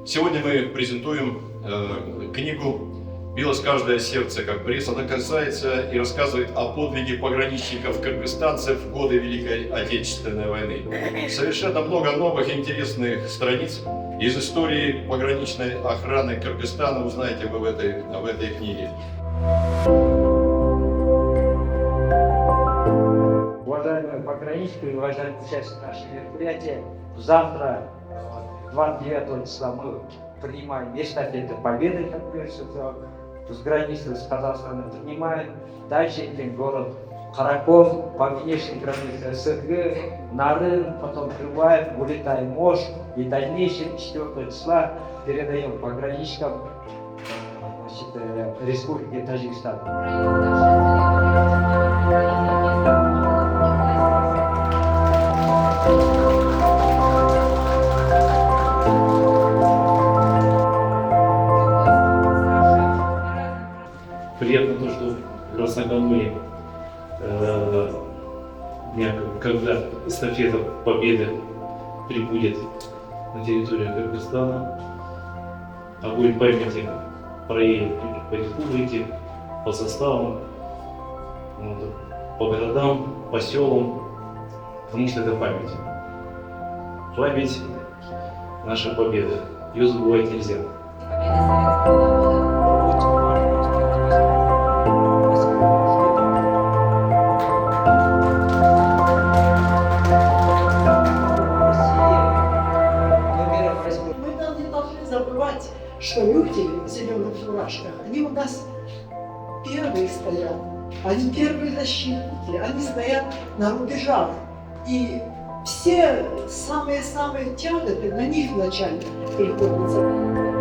Сегодня мы презентуем книгу «Билось каждое сердце, как бриз». Она касается и рассказывает о подвиге пограничников-кыргызстанцев в годы Великой Отечественной войны. Совершенно много новых интересных страниц из истории пограничной охраны Кыргызстана узнаете вы в этой книге. Уважаемые пограничники, уважаемые участники нашего мероприятия, завтра, 29 числа, мы принимаем эстафету победы, как говорится, с границы с Казахстаном принимаем. Дальше идем город Караком, по внешней границе СНГ, Нарын, потом Крываев, Гулитай, Мош. И дальнейшем 4 числа передаем пограничникам Республики Таджикистан. Приятно то, что как раз накануне дня, когда эстафета победы прибудет на территорию Кыргызстана, огонь памяти проедет по республике, по составам, по городам, по селам, потому что это память. Память — наша победа. Ее забывать нельзя. Забывать, что люди в зеленых фуражках, они у нас первые стоят, они первые защитники, они стоят на рубежах. И все самые-самые тяготы на них вначале приходятся.